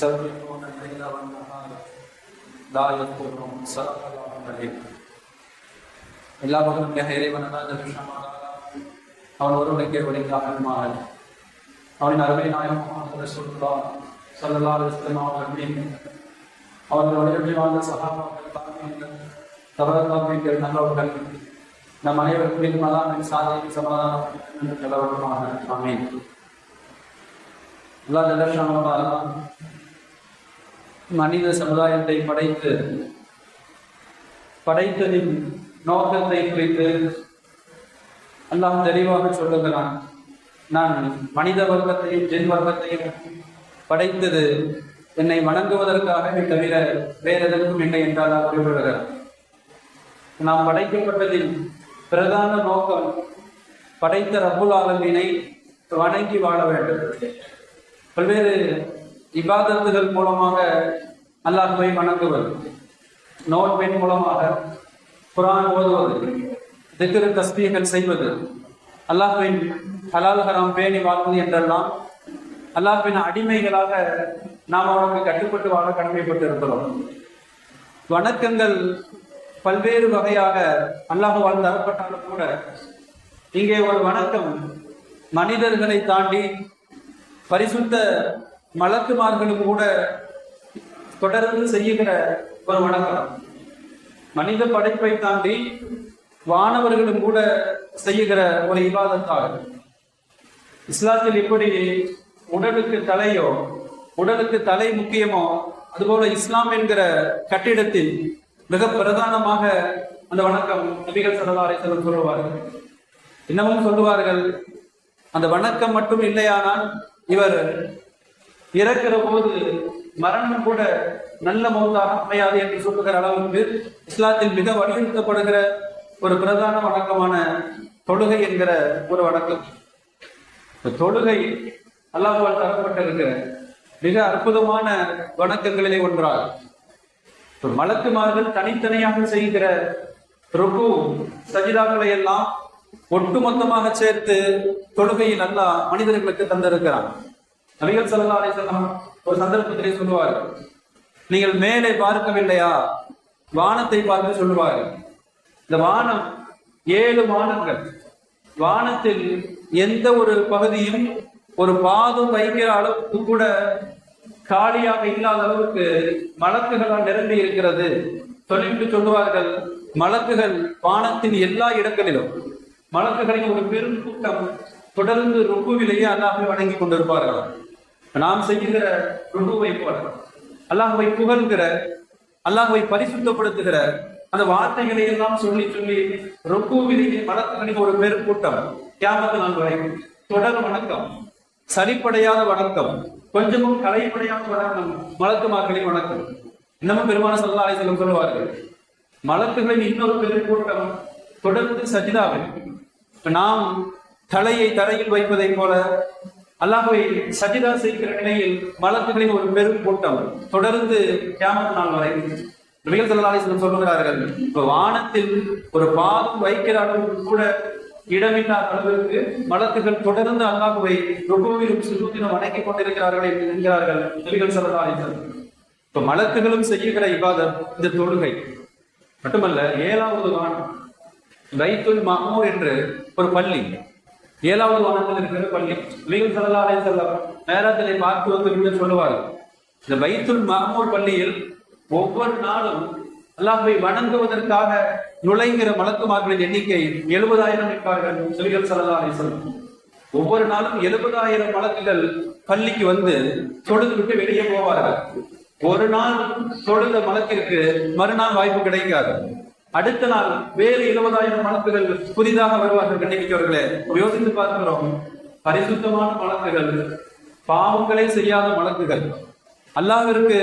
يسبحون الليل والنهار لا يذكرون صدق الله العظيم. எல்லா பகலும் இறைவனான அவன் ஒருவனுக்கே வழிகாட்டுமாறு அவனின் அருமை நாயகம் முஹம்மது ரசூலுல்லாஹ் ஸல்லல்லாஹு அலைஹி வஸல்லம் அவர்களுடைய வாழ்ந்த சஹாபாக்கள் தாபிஈன்கள் தபஅத்தாபிகள் நல்லவர்கள் நம் அனைவருக்கும் அல்லாஹ்வின் சாந்தியும் சமாதானமும் என்று நிலவட்டுமாக. ஆமீன். அல்லாஹ் ஜல்லஷானஹு வ தஆலா மனித சமுதாயத்தை படைத்ததின் நோக்கத்தை குறித்து அல்லாஹ் தெளிவாக சொல்லுகிறான். நான் மனித வர்க்கத்தையும் ஜின் வர்க்கத்தையும் படைத்தது என்னை வணங்குவதற்காகவே தவிர வேற எதற்கும் இல்லை என்றால் குறிப்பிடுகிறார். நாம் படைக்கப்பட்டதின் பிரதான நோக்கம் படைத்த ரப்புல் ஆலமீனை வணங்கி வாழ வேண்டும். பல்வேறு இபாதத்துகள் மூலமாக அல்லாஹ்வை வணங்குவது, நோன்பின் மூலமாக குர்ஆன் ஓதுவது, திக்ர் தஸ்பீஹ்கள் செய்வது, அல்லாஹ்வின் ஹலால் ஹராம் பேணி வாழ்வது என்றெல்லாம் அல்லாஹ்வின் அடிமைகளாக நாம் அவனுக்கு கட்டுப்பட்டு வாழ கடமைப்பட்டு இருக்கிறோம். வணக்கங்கள் பல்வேறு வகையாக அல்லாஹ்வால் தரப்பட்டாலும் கூட இங்கே ஒரு வணக்கம் மனிதர்களை தாண்டி பரிசுத்த மலக்குமார்களும் கூட தொடர்ந்து செய்யுகிற ஒரு வணக்கம். மனித படைப்பை தாண்டி வானவர்களும் கூட செய்யுகிற ஒரு இபாதத்தாக. இஸ்லாத்தில் எப்படி உடலுக்கு தலையோ உடலுக்கு தலை முக்கியமோ அதுபோல இஸ்லாம் என்கிற கட்டிடத்தில் மிக பிரதானமாக அந்த வணக்கம் நபிகள் ஸல்லல்லாஹு அலைஹி வஸல்லம் சொல்லுவார்கள். இன்னமும் சொல்லுவார்கள், அந்த வணக்கம் மட்டும் இல்லையானால் இவர் இறக்கிற போது மரணம் கூட நல்ல மௌத்தாக அமையாது என்று சொல்லுகிற அளவுக்கு இஸ்லாத்தில் மிக வலியுறுத்தப்படுகிற ஒரு பிரதான வணக்கமான தொழுகை என்கிற ஒரு வணக்கம். தொழுகை அல்லாஹ்வால் தரப்பட்டிருக்கிற மிக அற்புதமான வணக்கங்களிலே ஒன்றாகும். மலக்குமார்கள் தனித்தனியாக செய்கிற ருக்கு சஜிதாக்களை எல்லாம் ஒட்டுமொத்தமாக சேர்த்து தொழுகையில் அல்லாஹ் மனிதர்களுக்கு தந்திருக்கிறான். நபிகள் ஸல்லல்லாஹு அலைஹி வஸல்லம் ஒரு சந்தர்ப்பத்திலே சொல்லுவார்கள், நீங்கள் மேலே பார்க்கவில்லையா, வானத்தை பார்த்து சொல்லுவார்கள். இந்த வானம் 7 வானங்கள். வானத்தில் எந்த ஒரு பகுதியும் ஒரு பாதம் வைக்கிற அளவுக்கு கூட காலியாக இல்லாத அளவுக்கு மலக்குகளால் நிரம்பி இருக்கிறது சொல்லிவிட்டு சொல்லுவார்கள், மலக்குகள் வானத்தின் எல்லா இடங்களிலும் மலக்குகளின் ஒரு பெரும் கூட்டம் தொடர்ந்து ருக்குவிலேயே அல்லாஹ்வை வணங்கி கொண்டிருப்பார்கள். நாம் செய்கிற ருக்குவை போல அல்லாஹ்வை புகழ்கிற, அல்லாஹ்வை பரிசுத்தப்படுத்துகிற அந்த வார்த்தைகளை எல்லாம் சொல்லி சொல்லி ருக்குவிலேயே மலக்குகளின் ஒரு பெரும் கூட்டம் கியாமத் நாள் வரை தொடர் வணக்கம், சலிப்படையாத வணக்கம், கொஞ்சமும் கலைப்படையாத வணக்கம் மலக்குமார்களின் வணக்கம். இன்னமும் பெருமானார் ஸல்லல்லாஹு அலைஹி வஸல்லம் சொல்லுவார்கள், மலக்குகளின் இன்னொரு பெரும் கூட்டம் தொடர்ந்து சஜிதாவில் நாம் தலையை தரையில் வைப்பதை போல அல்லாஹ்வை சஜிதா செய்கிற நிலையில் மலக்குகளின் ஒரு பெரும் கூட்டம் தொடர்ந்து கியாமத் நாள் வரை. நபிகள் ஸல்லல்லாஹு அலைஹி வஸல்லம் சொல்லுகிறார்கள், இப்ப வானத்தில் ஒரு பாதம் வைக்கிற அளவுக்கு கூட இடமில்லாத அளவிற்கு மலக்குகள் தொடர்ந்து அல்லாஹ்வை ருக்குவிலும் சுஜூதிலும் வணங்கிக் கொண்டிருக்கிறார்கள் என்கிறார்கள் நபிகள் ஸல்லல்லாஹு அலைஹி வஸல்லம். இப்ப மலக்குகளும் செய்யுகிற இபாதத் இந்த தொழுகை மட்டுமல்ல. 7வது வானம் பைத்துல் மஅமூர் என்று ஒரு பள்ளி, 7வது வானத்தில் இருக்கிற பள்ளி. நபிகள் ஸல்லல்லாஹு அலைஹி வஸல்லம் மேராஜிலே பார்த்து வந்து சொல்லுவார்கள், இந்த பைத்துல் மஅமூர் பள்ளியில் ஒவ்வொரு நாளும் அல்லாஹ்வை வணங்குவதற்காக நுழைகிற மலக்குமார்களின் எண்ணிக்கை 70,000 இருப்பார்கள். நபிகள் ஸல்லல்லாஹு அலைஹி வஸல்லம் ஒவ்வொரு நாளும் 70,000 மலக்குகள் பள்ளிக்கு வந்து தொழுது விட்டு வெளியே போவார்கள். ஒரு நாள் தொழுத மலக்கிற்கு மறுநாள் வாய்ப்பு கிடைக்காது. அடுத்த நாள் வேறு 70,000 மலக்குகள் புதிதாக வருவார்கள். கண்டிப்பார்களே, யோசித்து பார்க்கிறோம், பரிசுத்தமான மலக்குகள், பாவங்களே செய்யாத மலக்குகள், அல்லாஹ்விற்கு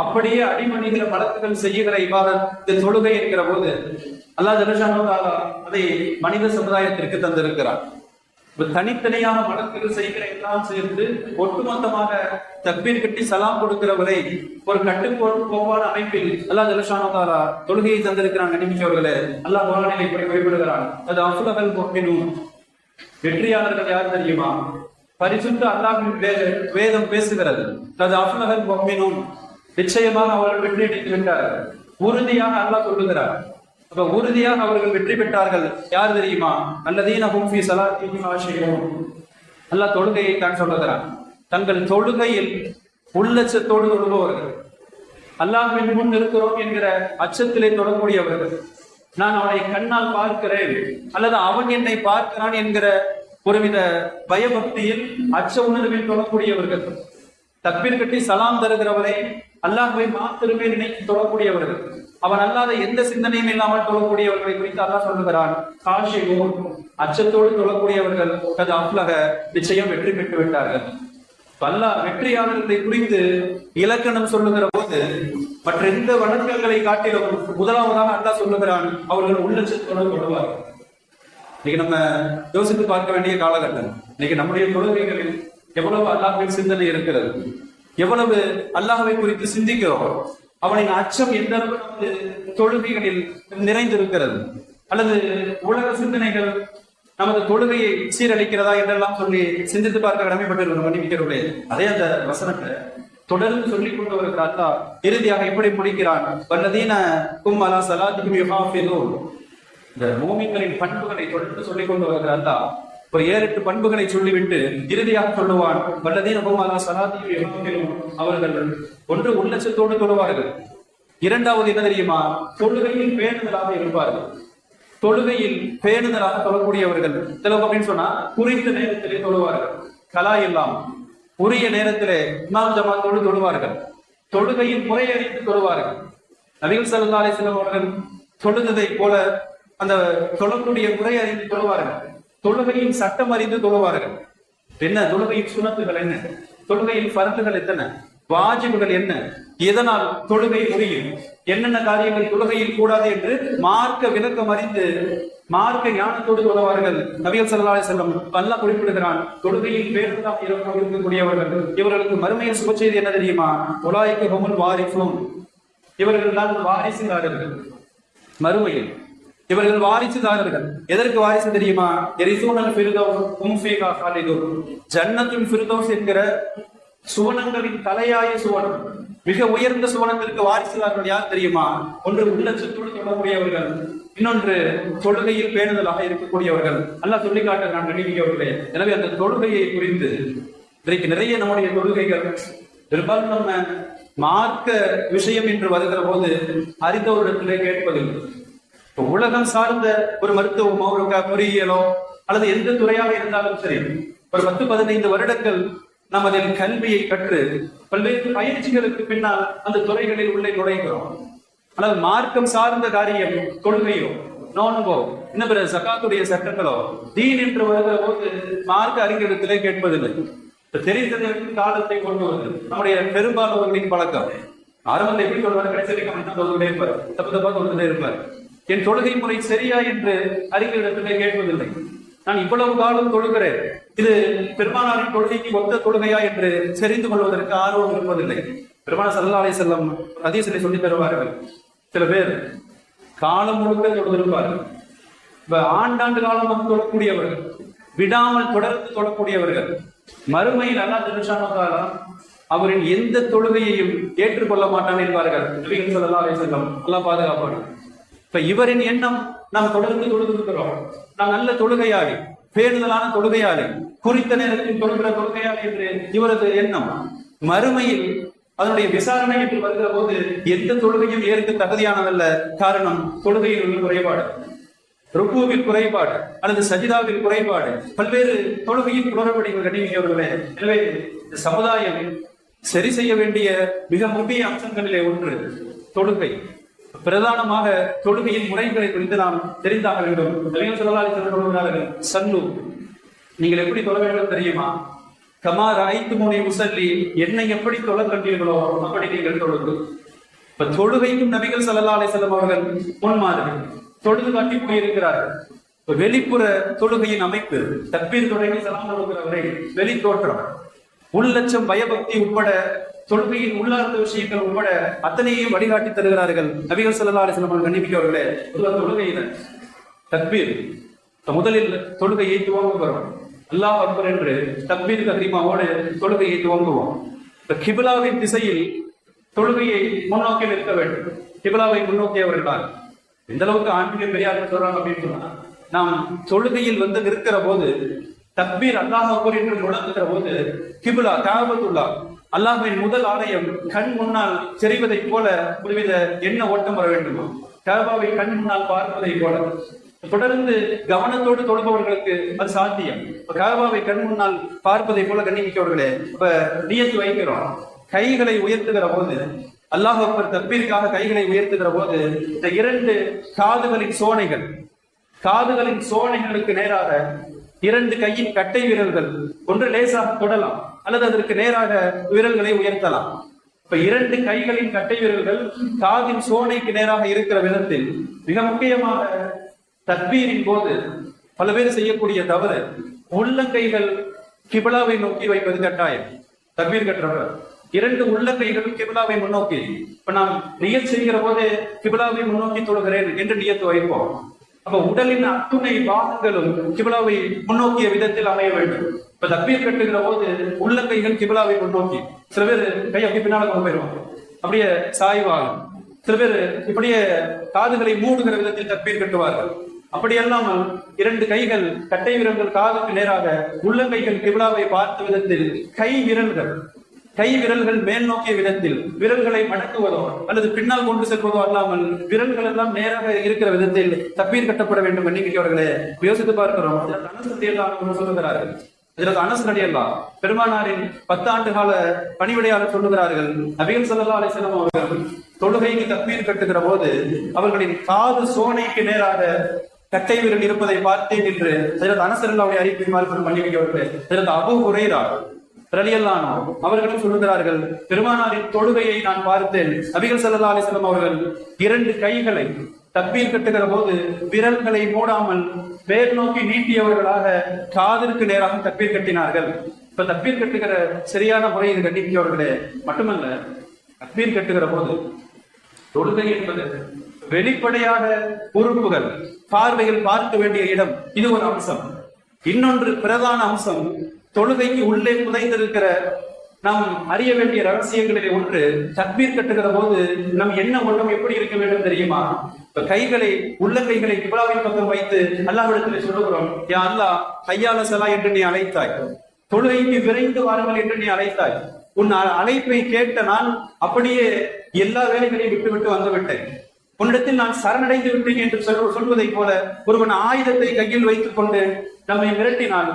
அப்படியே அடிமணிகிற மலக்குகள் செய்யுகிற இபாதத் தொழுகை என்கிற போது அல்லாஹ் ஜல்லஷானஹு வ தஆலா அதை மனித சமுதாயத்திற்கு தந்திருக்கிறார். தனித்தனியான மலக்குகள் செய்கிற எல்லாம் சேர்ந்து ஒட்டுமொத்தமாக தக்பீர் கட்டி சலாம் கொடுக்கிற வரை ஒரு கட்டுக்கோப்பான அமைப்பில் அல்லாஹ் ஜல்லஷானஹு வ தஆலா தொழுகையை தந்திருக்கிறான். கண்ணியமிக்கவர்களே, அல்லாஹ் குர்ஆனில் இப்படி குறிப்பிடுகிறான், அது அஃலஹல் முஃமினூன், வெற்றியாளர்கள் யார் தெரியுமா? பரிசுத்த அல்லாஹ்வின் வேதம் பேசுகிறது. அது அஃப்லஹல் முஃமினூன், நிச்சயமாக அவர்கள் வெற்றி அடைந்து விட்டார்கள். உறுதியாக அல்லாஹ் சொல்லுகிறார். அப்ப உறுதியாக அவர்கள் வெற்றி பெற்றார்கள். யார் தெரியுமா? அல்லதீன ஹும் ஃபீ ஸலாத்திஹிம் காஷிஊன். அல்லாஹ் தொழுகையை தான் சொல்லுகிறான். தங்கள் தொழுகையில் உள்ளச்சத்தோடு தொழுபவர்கள், அல்லாஹ்வின் முன் இருக்கிறோம் என்கிற அச்சத்திலே தொழக்கூடியவர்கள், நான் அவனை கண்ணால் பார்க்கிறேன் அல்லது அவன் என்னை பார்க்கிறான் என்கிற ஒருவித பயபக்தியில் அச்ச உணர்வில் தொழக்கூடியவர்கள், தக்பீர் கட்டி சலாம் தருகிறவரை அல்லாஹ்வை மாத்திரமே நினைத்து தொழக்கூடியவர்கள், அவன் அல்லாத எந்த சிந்தனையும் இல்லாமல் தொழக்கூடியவர்களை குறித்து அல்லாஹ் சொல்லுகிறான். காஷிஊன், அச்சத்தோடு தொழக்கூடியவர்கள் அது அஃப்லஹ, நிச்சயம் வெற்றி பெற்று விட்டார்கள். அல்லாஹ் வெற்றியாளர்களை குறித்து இலக்கணம் சொல்லுகிற போது மற்ற எந்த வணக்கங்களை காட்டிலும் முதலாவதாக அல்லாஹ் சொல்லுகிறான், அவர்கள் உள்ளச்சத்தோடு தொழுவார்கள். இன்னைக்கு நம்ம யோசித்து பார்க்க வேண்டிய காலகட்டம். இன்னைக்கு நம்முடைய தொழுகைகளில் எவ்வளவு அல்லாஹ்வின் சிந்தனை இருக்கிறது, எவ்வளவு அல்லாஹ்வை குறித்து சிந்திக்கிறோம், அவனின் அச்சம் எந்த அளவு நமது தொழுகைகளில் நிறைந்திருக்கிறது, அல்லது உலக சிந்தனைகள் நமது தொழுகையை சீரழிக்கிறதா என்றெல்லாம் சொல்லி சிந்தித்து பார்க்க கடமைப்பட்டிருக்கிறோம். மன்னிக்கிறவர்களே, அதே அந்த வசனத்தை தொடர்ந்து சொல்லிக் கொண்டு வருகிற அல்லாஹ் இறுதியாக எப்படி முடிக்கிறான்? வல்லதீன கும் அலா ஸலாத்திஹிம் யுஹாஃபிதூன். இந்த மூமின்களின் பண்புகளை தொடர்ந்து சொல்லிக் கொண்டு வருகிற அல்லாஹ் ஒரு 7-8 பண்புகளை சொல்லிவிட்டு இறுதியாக சொல்லுவான், வல்லதீன கும் அலா ஸலாத்திஹிம் யுஹாஃபிதூன். அவர்கள் ஒன்று உள்ளச்சத்தோடு தொழுவார்கள், இரண்டாவது என்ன தெரியுமா? தொழுகையில் பேணுதலாக இருப்பார்கள். தொழுகையில் பேணுதலாக தொழக்கூடியவர்கள் சிலவங்க அப்படின்னு சொன்னா குறித்த நேரத்திலே தொழுவார்கள், கலா எல்லாம் உரிய நேரத்திலே இமாம் ஜமாத்தோடு தொழுவார்கள், தொழுகையில் முறையறிந்து தொழுவார்கள். நபிகள் ஸல்லல்லாஹு அலைஹி வஸல்லம் அவர்கள் தொழுததை போல அந்த தொழக்கூடிய முறை அறிந்து தொழுவார்கள், தொழுகையின் சட்டம் அறிந்து தொழுவார்கள். என்ன தொழுகையின் சுனத்துகள் என்ன, தொழுகையின் ஃபர்துகள் எத்தனை, வாஜிபுகள் என்ன, எதனால் தொழுகை முடியும், என்னென்ன காரியங்கள் தொழுகையில் கூடாது என்று மார்க்க விளக்கம் அறிந்து மார்க்க ஞானத்தோடு தொழுவார்கள். நபிகள் ஸல்லல்லாஹு அலைஹி வஸல்லம் அல்லாஹ் குறிப்பிடுகிறான், தொழுகையில் பேருந்தாக இருக்கக்கூடியவர்கள் இவர்களுக்கு மறுமையின் சுப செய்தி என்ன தெரியுமா? உலாயிக ஹுமுல் வாரிசூன், இவர்கள் தான் வாரிசுதாரர்கள். மறுமையில் இவர்கள் வாரிசுதாரர்கள். எதற்கு வாரிசு தெரியுமா? எரிசூனல் ஃபிர்தௌஸ் ஹும் ஃபீஹா காலிதூன். ஜன்னத்துல் ஃபிர்தௌஸ் என்கிற சுவனங்களின் தலையாய சுவனம், மிக உயர்ந்த சுவனத்திற்கு வாரிசுதாரர்கள் யார் தெரியுமா? ஒன்று உள்ளச்சத்தோடு தொழக்கூடியவர்கள், இன்னொன்று தொழுகையில் பேணுதலாக இருக்கக்கூடியவர்கள். அல்லாஹ் சொல்லி காட்டுகிறான் நபியவர்களே. எனவே அந்த தொழுகையை குறித்து இன்றைக்கு நிறைய நம்முடைய தொழுகைகள் பெரும்பாலும் நம்ம மார்க்க விஷயம் என்று வருகிற போது அறிந்தவரிடத்திலே கேட்பதில்லை. உலகம் சார்ந்த ஒரு மருத்துவமோ ஒரு பொறியியலோ அல்லது எந்த துறையாக இருந்தாலும் சரி, ஒரு 10-15 வருடங்கள் நாம் அதில் கல்வியை கற்று பல்வேறு பயிற்சிகளுக்கு பின்னால் அந்த துறைகளில் உள்ளே நுழைகிறோம். ஆனால் மார்க்கம் சார்ந்த காரியம், கொள்கையோ நோன்போ இன்னும் பிற ஜகாத்துடைய சட்டங்களோ தீன் என்று வருகிற போது மார்க்க அறிஞரிடத்திலே கேட்பதில்லை. தெரிந்ததை காலத்தை கொண்டு வருது நம்முடைய பெரும்பாலானவர்களின் பழக்கம். ஆரம்பத்தை எப்படி சொல்வார், கடைசி தொழுதுட்டே இருப்பார், தப்பு தப்பா தொழுதுட்டே இருப்பார். என் தொழுகை முறை சரியா என்று அறிஞரிடத்திலே கேட்பதில்லை. நான் இவ்வளவு காலம் தொழுகிறேன், இது பெருமானாரின் தொழுகைக்கு ஒத்த தொழுகையா என்று தெரிந்து கொள்வதற்கு ஆர்வம் இருப்பதில்லை. பெருமானார் ஸல்லல்லாஹு அலைஹி வஸல்லம் ஹதீஸிலே சொல்லி தருவார்கள். சில பேர் காலம் முழுக்க தொழுதிருப்பார்கள், ஆண்டாண்டு காலம் தொழக்கூடியவர்கள், விடாமல் தொடர்ந்து தொழக்கூடியவர்கள். மறுமையில் அல்லாஹ் ஜல்ல ஷானஹு அவரின் எந்த தொழுகையையும் ஏற்றுக்கொள்ள மாட்டான் என்பார்கள் நபிகள் ஸல்லல்லாஹு அலைஹி வஸல்லம். அல்லாஹ் பாதுகாப்பான். இப்ப இவரின் எண்ணம், நாம் தொடர்ந்து தொழுதிருக்கிறோம், நாம் நல்ல தொழுகையாளி, பேணுதலான தொழுகையாளி, குறித்த நேரத்தில் தொழுகிற தொழுகையாளி என்று இவரது எண்ணம். மறுமையில் அதனுடைய விசாரணை என்று வருகிற போது எந்த தொழுகையும் ஏற்க தகுதியானதல்ல. காரணம், தொழுகையில் உள்ள குறைபாடு, ருக்குவில் குறைபாடு அல்லது சஜிதாவில் குறைபாடு, பல்வேறு தொழுகையில் குளறுபடிகள் கண்டிப்பார்களே. எனவே இந்த சமுதாயம் சரி செய்ய வேண்டிய மிக முக்கிய அம்சங்களிலே ஒன்று தொழுகை. பிரதானமாக தொழுகையின் முறைகளை குறித்து நாம் தெரிந்தாக வேண்டும். நபிகள் ஸல்லல்லாஹு அலைஹி வஸல்லம் சொல்கிறார்கள், சல்லு, நீங்கள் எப்படி தொழ வேண்டும் தெரியுமா? கமா ரஅய்துமூனி உஸல்லி, என்னை எப்படி தொழ கண்டீர்களோ அப்படி நீங்கள் தொழுது. இப்ப தொழுகைக்கும் நபிகள் ஸல்லல்லாஹு அலைஹி வஸல்லம் அவர்கள் முன்மாதிரி தொழுது காட்டி போயிருக்கிறார்கள். வெளிப்புற தொழுகையின் அமைப்பு, தக்பீர் தொடங்கி சலாம் கொடுக்கிறவரை வெளி தோற்றம், உள்ளச்சம், பயபக்தி உட்பட தொழுகையின் உள்ளார்ந்த விஷயங்கள் உட்பட அத்தனையும் வழிகாட்டி தருகிறார்கள் நபிகள் ஸல்லல்லாஹு அலைஹி வஸல்லம் கண்டிப்பார்களே. தொழுகையில தக்பீர், முதலில் தொழுகையை துவங்குகிறோம், அல்லாஹ் அக்பர் என்று தக்பீர் தஹ்ரீமாவோடு தொழுகையை துவங்குவோம். கிபிலாவின் திசையில் தொழுகையை முன்னோக்கி நிற்க வேண்டும். கிபிலாவை முன்னோக்கியவர்கள் எந்த அளவுக்கு ஆன்மீக பெரியார்கள் சொல்றாங்க அப்படின்னு சொன்னா, நாம் தொழுகையில் நிற்கிற போது தக்பீர் அல்லாஹ் அக்பர் என்று முழங்குகிற போது கிபிலா காபத்துல்லா அல்லாஹ்வின் முதல் ஆலயம் கண் முன்னால் தெரிவதை போல ஒருவித எண்ண ஓட்டம் வர வேண்டும். காபாவை கண் முன்னால் பார்ப்பதை போல தொடர்ந்து கவனத்தோடு தொழுபவர்களுக்கு அது சாத்தியம். காபாவை கண் முன்னால் பார்ப்பதை போல கண்ணிமிக்கவர்களே, இப்ப நியத்து வைக்கிறோம். கைகளை உயர்த்துகிற போது அல்லாஹ் அக்பர் தக்பீருக்காக கைகளை உயர்த்துகிற போது இந்த இரண்டு காதுகளின் சோனைகளுக்கு நேராக இரண்டு கையின் கட்டை விரல்கள் ஒன்று லேசாக தொடலாம் அல்லது அதற்கு நேராக விரல்களை உயர்த்தலாம். இப்ப இரண்டு கைகளின் கட்டை விரல்கள் காதின் சோனைக்கு நேராக இருக்கிற விதத்தில் மிக முக்கியமாக தக்பீரின் போது பல பேர் செய்யக்கூடிய தவறு, உள்ளங்கைகள் கிபிலாவை நோக்கி வைப்பது கட்டாயம். தக்பீர் கட்டுறவர் இரண்டு உள்ளங்கைகளும் கிபிலாவை முன்னோக்கி, இப்ப நாம் நியத் செய்கிற போதே கிபிலாவை முன்னோக்கி தொழுகிறேன் என்று நியத்து வைப்போம். அப்ப உடலின் அத்துணை பாகங்களும் கிபிலாவை முன்னோக்கிய விதத்தில் அமைய வேண்டும். இப்ப தக்பீர் கட்டுகிற போது உள்ளங்கைகள் கிபிலாவை முன்னோக்கி, சில பேர் கை அப்படி பின்னால கொண்டு போயிடுவாங்க, அப்படியே சாய்வாகும். சில பேர் இப்படியே காதுகளை மூடுகிற விதத்தில் தக்பீர் கட்டுவார்கள். அப்படி அல்லாமல் இரண்டு கைகள் கட்டை விரல்கள் காதுக்கு நேராக, உள்ளங்கைகள் கிபிலாவை பார்த்த விதத்தில், கை விரல்கள் மேல் நோக்கிய விதத்தில், விரல்களை மடக்குவதோ அல்லது பின்னால் கொண்டு செல்வதோ அல்லாமல் விரல்கள் எல்லாம் நேராக இருக்கிற விதத்தில் தக்பீர் கட்டப்பட வேண்டும். எண்ணிக்கையவர்களே, யோசித்து பார்க்கிறோம். சொல்லுகிறார்கள், இதற்கு அனஸ் ரலியல்லாஹு பெருமானாரின் 10 ஆண்டு கால பணிவிடையாளர் சொல்லுகிறார்கள், நபிகள் ஸல்லல்லாஹு அலைஹி வஸல்லம் அவர்கள் தொழுகைக்கு தக்பீர் கட்டுகிற போது அவர்களின் காது சோனைக்கு நேராக கட்டை விரல் இருப்பதை பார்த்தேன் என்று இதற்கு அனஸ் ரலியல்லாஹு அறிவிப்பார்கள். பணிவிடையாளர்கள் இதற்கு அபூ ஹுரைரா ரலியல்லாஹு அன்ஹு அவர்களும் சொல்லுகிறார்கள், பெருமானாரின் தொழுகையை நான் பார்த்தேன். நபிகள் ஸல்லல்லாஹு அலைஹி வஸல்லம் அவர்கள் இரண்டு கைகளை தக்பீர் கட்டுகிற போது விரல்களை மூடாமல் வேர் நோக்கி நீட்டியவர்களாக காதிற்கு நேராக தக்பீர் கட்டினார்கள். இப்ப தக்பீர் கட்டுகிற சரியான முறை இது கண்டிப்பவர்களே. மட்டுமல்ல, தக்பீர் கட்டுகிற போது தொழுகை என்பது வெளிப்படையாக உறுப்புகள் பார்வையில் பார்க்க வேண்டிய இடம், இது ஒரு அம்சம். இன்னொன்று பிரதான அம்சம், தொழுகைக்கு உள்ளே புதைந்திருக்கிற நாம் அறிய வேண்டிய ரகசியங்களிலே ஒன்று, தக்பீர் கட்டுகிற போது நம் என்ன ஒன்றும் எப்படி இருக்க வேண்டும் தெரியுமா? கைகளை உள்ளங்கைகளை கிபிலாவின் பக்கம் வைத்து அல்லாஹ்விடத்தில் சொல்லுகிறோம், யா அல்லாஹ் ஹய்யால ஸலா என்று நீ அழைத்தாய், தொழுகைக்கு விரைந்து வாருங்கள் என்று நீ அழைத்தாய். உன் அழைப்பை கேட்ட நான் அப்படியே எல்லா வேலைகளையும் விட்டு வந்துவிட்டேன். உன்னிடத்தில் நான் சரணடைந்து விட்டேன் என்று சொல்வதை போல ஒருவன் ஆயுதத்தை கையில் வைத்துக் கொண்டு நம்மை மிரட்டினால்,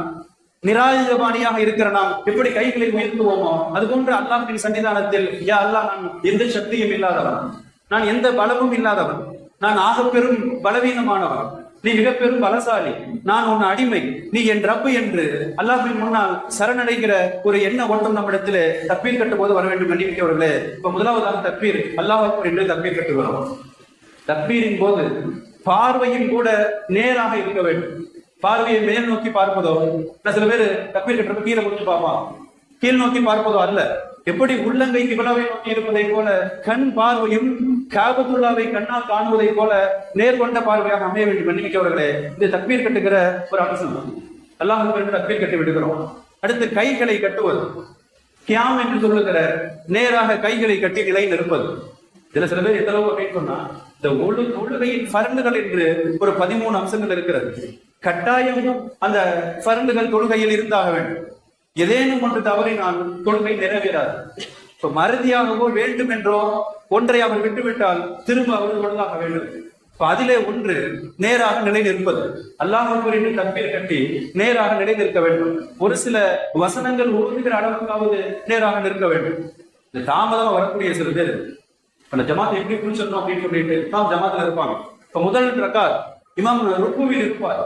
நிராயுதபாணியாக இருக்கிற நாம் எப்படி கைகளை உயர்த்துவோமோ அது போன்று அல்லாஹ்வின் சன்னிதானத்தில், யா அல்லாஹ் நான் எந்த சக்தியும் இல்லாதவன், நான் எந்த பலமும் இல்லாதவன், நான் ஆக பெரும் பலவீனமானவன், நீ மிக பெரும் பலசாலி, நான் உன் அடிமை, நீ என் ரப்பு என்று அல்லாஹ்வின் முன்னால் சரணடைகிற ஒரு எண்ண ஓட்டம் நம்மிடத்தில் தக்பீர் கட்டும் போது வர வேண்டும். கண்டிப்பார்களே, இப்ப முதலாவதாக தக்பீர் அல்லாஹ் அக்பர் என்று தக்பீர் கட்டுகிறோம். தக்பீரின் போது பார்வையும் கூட நேராக இருக்க வேண்டும். பார்வையை மேல் நோக்கி பார்ப்பதோ, சில பேர் தக்பீர் கட்டுறப்ப கீழே முடிச்சு பார்ப்பான், கீழ் நோக்கி பார்ப்பதோ அல்ல. எப்படி உள்ளங்கை கிபிலாவை நோக்கி இருப்பதை போல கண் பார்வையும் காபத்துல்லாவை கண்ணால் காணுவதை போல நேர்கொண்ட பார்வையாக அமைய வேண்டும். எண்ணிக்கையவர்களே, இது தக்பீர் கட்டுகிற ஒரு அம்சம். அல்லாஹ் தக்பீர் கட்டி விடுகிறோம். அடுத்து கைகளை கட்டுவது, கியாம் என்று சொல்லுகிற நேராக கைகளை கட்டி நிலை நிற்பது. இதுல சில பேர் எந்த அளவு அப்படின்னு சொன்னா, இந்த தொழுகையின் ஃபர்லுகள் என்று ஒரு 13 அம்சங்கள் இருக்கிறது. கட்டாயம் அந்த ஃபர்லுகள் தொழுகையில் இருந்தாக வேண்டும். ஏதேனும் ஒன்று தவறினால் தொழுகை நிறைவேறாது. இப்ப மறதியாகவோ வேண்டும் என்றோ ஒன்றை அவர் விட்டுவிட்டால் திரும்ப அவர் தொழுதாக வேண்டும். இப்ப அதிலே ஒன்று நேராக நிலை நிற்பது. அல்லாஹ் அக்பர் என்று தக்பீர் கட்டி நேராக நிலை நிற்க வேண்டும். ஒரு சில வசனங்கள் ஓதுகிற அளவுக்காவது நேராக நிற்க வேண்டும். இந்த தாமதமா வரக்கூடிய சில பேர் அந்த ஜமாத்தை எப்படி புரிஞ்சிடணும் அப்படின்னு சொல்லிட்டு ஜமாத்துல இருப்பாங்க. இப்ப முதல் ரக்காத் இமாம் ருக்குவில் இருப்பார்.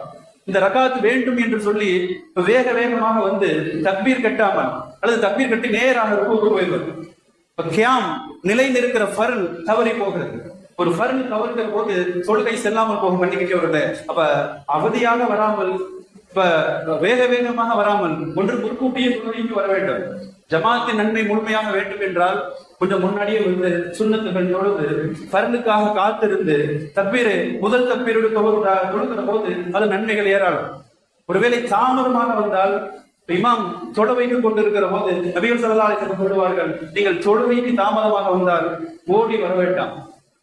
இந்த ரகாத் வேண்டும் என்று சொல்லி வேக வேகமாக தக்பீர் கட்டாமல் அல்லது தக்பீர் கட்டி நேராக ருக்கு போயிருவது. கியாம் நிலை நிற்கிற ஃபர்ல் தவறி போகிறது. ஒரு ஃபர்ல் தவறுகிற போது தொழுகை செல்லாமல் போகும். பண்ணிக்கிறவர்களே, அப்ப அவதியாக வராமல், இப்ப வேக வேகமாக வராமல் ஒன்று முன்கூட்டியே தொழுகைக்கு வர வேண்டும். ஜமாத்தின் நன்மை முழுமையாக வேண்டும் என்றால் கொஞ்சம் முன்னாடியே சுன்னத்துகள் தொழுது ஃபர்லுக்காக காத்திருந்து தக்பீரை முதல் தக்பீரோடு தொழுகிற போது அது நன்மைகள் ஏராளம். ஒருவேளை தாமதமாக வந்தால் இமாம் தொழுவைக்கு கொண்டிருக்கிற போது நபிகள் ஸல்லல்லாஹு அலைஹி வஸல்லம் சொல்லுவார்கள், நீங்கள் தொழுவைக்கு தாமதமாக வந்தால் ஓடி வர வேண்டாம்,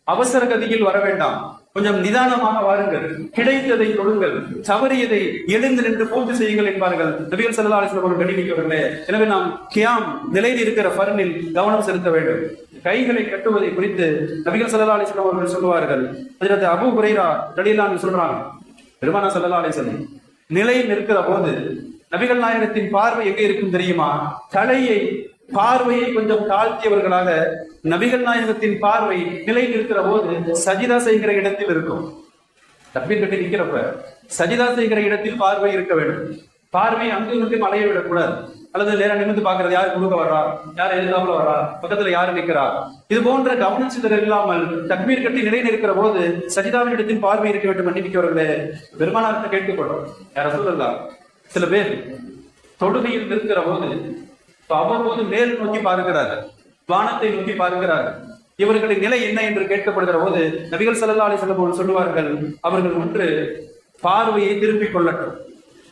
அவசர கதியில் வர வேண்டாம், கொஞ்சம் நிதானமாக வாருங்கள், கிடைத்ததை தொழுங்கள், தவறியதை எழுந்து நின்று பூர்த்தி செய்யுங்கள் என்பார்கள் நபிகள் ஸல்லல்லாஹு அலைஹி வஸல்லம் கண்டிப்பார்களே. எனவே நாம் கியாம் நிலையில் இருக்கிற ஃபர்னில் கவனம் செலுத்த வேண்டும். கைகளை கட்டுவதை குறித்து நபிகள் ஸல்லல்லாஹு அலைஹி வஸல்லம் அவர்கள் சொல்லுவார்கள். ஹஜ்ரத் அபூ ஹுரைரா ரலியல்லாஹு அன்ஹு சொல்றாங்க, பெருமானார் ஸல்லல்லாஹு அலைஹி வஸல்லம் நிலையில் இருக்கிற போது நபிகள் நாயகத்தின் பார்வை எங்கே இருக்கும் தெரியுமா? பார்வையை கொஞ்சம் தாழ்த்தியவர்களாக நபிகள் நாயகத்தின் பார்வை நிலையில் இருக்கிற போது சஜிதா செய்கிற இடத்தில் இருக்கும். தக்பீர் கட்டி நிற்கிறப்ப சஜிதா செய்கிற இடத்தில் பார்வை இருக்க வேண்டும். பார்வை அங்கு இங்கு மலைய விடக்கூடாது. அல்லது நேரம் நிமிர்ந்து பாக்குறது, யாரு குழுக்க வர்றா, யார் எதிர்த்தாப்புல வர்றா, பக்கத்துல யாரு நிற்கிறா, இது போன்ற கவனிச்சுதல் இல்லாமல் தக்பீர் கட்டி நிலை நிற்கிற போது சஜிதாவின் இடத்தில் பார்வை இருக்க வேண்டும். மன்னிக்கிறவர்களே, பெருமானார்கிட்ட கேட்டுக்கொள்றோம், யார சொல்லலாம், சில பேர் தொழுகையில் நிற்கிற போது அவ்வப்போது மேல் நோக்கி பார்க்கிறார்கள், வானத்தை நோக்கி பார்க்கிறார்கள். இவர்களின் நிலை என்ன என்று கேட்கப்படுகிற போது நபிகள் ஸல்லல்லாஹு அலைஹி வஸல்லம் சொல்லுவார்கள், அவர்கள் ஒன்று பார்வையை திருப்பிக் கொள்ளட்டும்,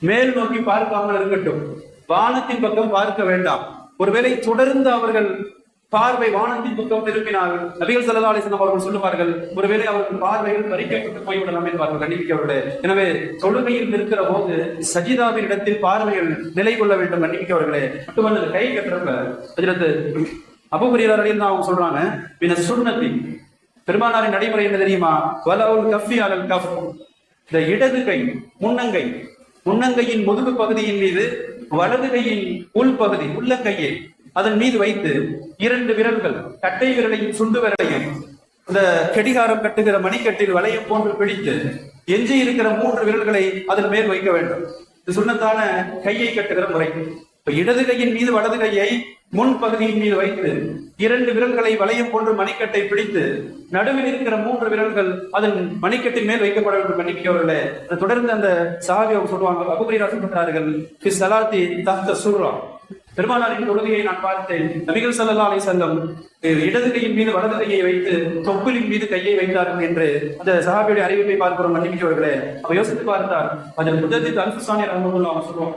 மேல் நோக்கி பார்க்காமல் இருக்கட்டும், வானத்தின் பக்கம் பார்க்க வேண்டாம். ஒருவேளை தொடர்ந்து அவர்கள் பார்வை வானத்தின் பக்கம் திருப்பினால் நபிகள் ஸல்லல்லாஹு அலைஹி வஸல்லம் அவர்கள் சொல்லுவார்கள், ஒருவேளை அவர்கள் பார்வையில் பறிக்கப்பட்டு போய்விடலாம் என்பார்கள் கண்டிப்பார்களே. எனவே தொழுகையில் இருக்கிற போது சஜிதாவின் இடத்தில் பார்வையில் நிலை கொள்ள வேண்டும் கண்டிப்பார்களே. மட்டுமல்ல, கை கட்டுறப்ப ஹஜ்ரத் அபூ ஹுரைரா ரலியல்லாஹு அன்ஹு சொல்றாங்க, பின்ன சுன்னத்தி, பெருமானாரின் நடைமுறை என்ன தெரியுமா? வலவுல் கஃபி அலல் கஃப், இந்த இடது கை முன்னங்கையின் முதுகு பகுதியின் மீது வலது கையின் உள் பகுதி உள்ளங்கையை அதன் மீது வைத்து 2 விரல்கள், கட்டை விரலையும் சுண்டு விரலையும் இந்த கடிகாரம் கட்டுகிற மணிக்கட்டில் வளையம் போன்று பிடித்து எஞ்சி இருக்கிற 3 விரல்களை அதன் மேல் வைக்க வேண்டும். இது சுன்னத்தான கையை கட்டுகிற முறை. இப்ப இடது கையின் மீது வலது கையை முன் பகுதியின் மீது வைத்து 2 விரல்களை வளையம் போன்று மணிக்கட்டை பிடித்து நடுவில் இருக்கிற 3 விரல்கள் அதன் மணிக்கட்டின் மேல் வைக்கப்பட வேண்டும். மன்னிப்பவர்களே, தொடர்ந்து அந்த சஹாபி அவங்க சொல்லுவாங்க, அபூ ஹுரைரா சொல்றார்கள், ஃபி ஸலாத்தி தஹ்த சுர்ரா, பெருமானாரின் தொழுகையை நான் பார்த்தேன், நபிகள் ஸல்லல்லாஹு அலைஹி வஸல்லம் இடது கையின் மீது வலது கையை வைத்து தொப்புளின் மீது கையை வைத்தார்கள் என்று அந்த சஹாபியுடைய அறிவிப்பை பார்க்கிறோம். மன்னிப்பவர்களே, அப்ப யோசித்து பார்த்தார், அதில் முஜத்தித் அல்-ஃபுஸ்தானி ரஹ்மத்துல்லாஹி அலைஹி சொல்லுவோம்,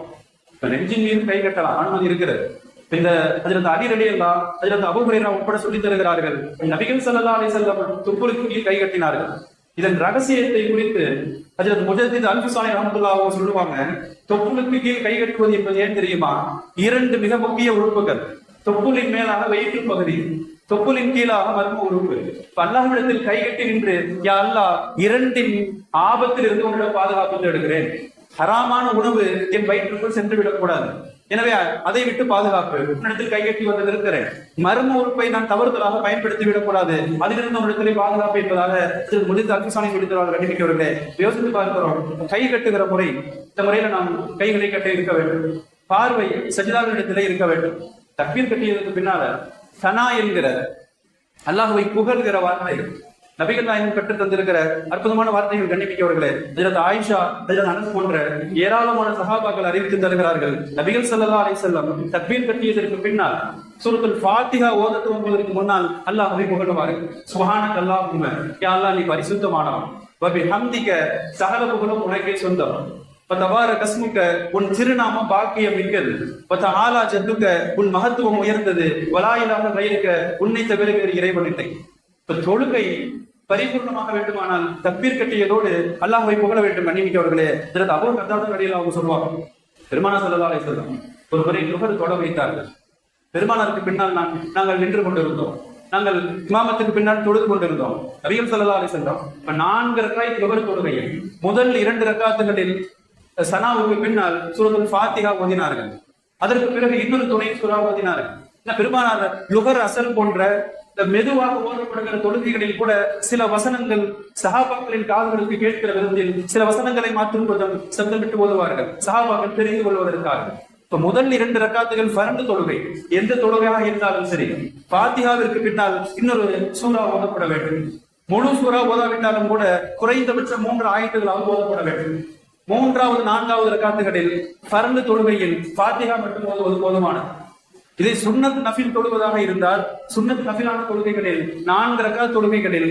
நெஞ்சின் மீது கை கட்டலாம், அனுமதி இருக்கிறது. இந்த ஹஜ்ரத் அலி ரலியல்லாஹு அன்ஹு, ஹஜ்ரத் அபூ ஹுரைரா உட்பட சொல்லித் தருகிறார்கள், நபிகள் ஸல்லல்லாஹு அலைஹி வஸல்லம் தொப்புளுக்கு கீழ் கை கட்டினார்கள். இதன் ரகசியத்தை குறித்து ஹஜ்ரத் முஜத்தித் அல்-ஃபுஸ்தானி ரஹ்மத்துல்லாஹி அலைஹி சொல்லுவாங்க, தொப்புளுக்கு கீழ் கை கட்டுவது என்பது ஏன் தெரியுமா? 2 மிக முக்கிய உறுப்புகள், தொப்புளின் மேலாக வயிற்று பகுதி, தொப்புளின் கீழாக மர்ம உறுப்பு. அல்லாஹ்விடத்தில் கை கட்டி நின்று, யா அல்லாஹ், 2 ஆபத்தில் இருந்து உன்னிடம் பாதுகாப்பு தேடுகிறேன், ஹராமான உணவு என் வயிற்றுக்குள் சென்று விடக்கூடாது, எனவே அதை விட்டு பாதுகாப்பு, உன்னிடத்தில் கைகட்டி வந்து இருக்கிறேன், மர்ம உறுப்பை நான் தவறுதலாக பயன்படுத்தி விடக்கூடாது, அதிலிருந்து உன்னிடத்திலே பாதுகாப்பு என்பதாக முஜத்தித் அல்-ஃபுஸ்தானி சொல்லித்தருவார்கள். கண்டிப்பார்களே, யோசித்து பார்க்கிறோம், கை கட்டுகிற முறை, இந்த முறையில நாம் கைகளை கட்ட இருக்க வேண்டும், பார்வை சஜிதாவினிடத்திலே இருக்க வேண்டும். தக்பீர் கட்டியதற்கு பின்னால சனா என்கிற அல்லாஹ்வை புகழ்கிற வார்த்தை நபிகள் நாயகம் கற்று தந்திருக்கிற அற்புதமான வார்த்தைகள். கண்டிப்பார்களே, ஹஜ்ரத் ஆயிஷா, ஹஜ்ரத் அனஸ் போன்ற ஏராளமான சஹாபாக்கள் அறிவித்து தருகிறார்கள், நபிகள் ஸல்லல்லாஹு அலைஹி வஸல்லம் தக்பீர் கட்டியதற்கு பின்னால் சூரத்துல் ஃபாத்திஹா ஓத துவங்குவதற்கு முன்னால் அல்லாஹ்வை புகழுவார்கள். சுப்ஹானக அல்லாஹும்ம, யா அல்லாஹ், நீ பரிசுத்தமானவன், வ பிஹம்திக, சகல புகழும் உனக்கே சொந்தம், தபாரக கஸ்முக, உன் திருநாமம் பாக்கியம் மிக்கது, தஆலா ஜத்துக, உன் மகத்துவம் உயர்ந்தது, வலா இலாஹ கைருக, உன்னை தவிர வேறு இறைவன் இல்லை. இப்ப தொழுகை பரிபூர்ணமாக வேண்டுமானால் தக்பீர் கட்டியதோடு அல்லாஹ்வை புகழ வேண்டும். மன்னிப்பவர்களே, இதற்கு அபூ கத்தாதா ரலியல்லாஹு அன்ஹு சொல்வாங்க, பெருமானார் ஸல்லல்லாஹு அலைஹி வஸல்லம் ஒரு முறை லுஹர் தொழ வைத்தார்கள். பெருமானாருக்கு பின்னால் நாங்கள் நின்று கொண்டிருந்தோம், நாங்கள் இமாமத்துக்கு பின்னால் தொழுது கொண்டிருந்தோம். நபிகள் ஸல்லல்லாஹு அலைஹி வஸல்லம் 4 ரக்காத் லுஹர் தொழுகையில் முதல் 2 ரக்காத்துகளில் சனாவுக்கு பின்னால் சூரத்துல் ஃபாத்திஹா ஓதினார்கள். அதற்கு பிறகு இன்னொரு துணை சூரா ஓதினார்கள். பெருமானார் லுஹர் அசல் போன்ற மெதுவாக ஓதப்படுகிற தொழுகைகளில் கூட சில வசனங்கள் சஹாபாக்களின் காதுகளுக்கு கேட்கிற விதத்தில் சில வசனங்களை மாற்றும் கொஞ்சம் சத்தமிட்டு ஓதுவார்கள், சஹாபாக்கள் தெரிந்து கொள்வதற்காக. இப்ப முதல் 2 ரக்காத்துகள் ஃபர்து தொழுகை, எந்த தொழுகையாக இருந்தாலும் சரி, ஃபாத்திஹாவிற்கு பின்னால் இன்னொரு சூரா ஓதப்பட வேண்டும். முழு சூரா ஓதாவிட்டாலும் கூட குறைந்தபட்சம் 3 ஆயத்துகளாக ஓதப்பட வேண்டும். 3வது 4வது ரக்காத்துகளில் ஃபர்து தொழுகையில் ஃபாத்திஹா மட்டும் ஓதுவது போதுமானது. இதை சுன்னத் நஃபில் தொழுவதாக இருந்தால், சுன்னத் நஃபிலான தொழுகைகளில் 4 ரக்காத் தொழுகைகளில்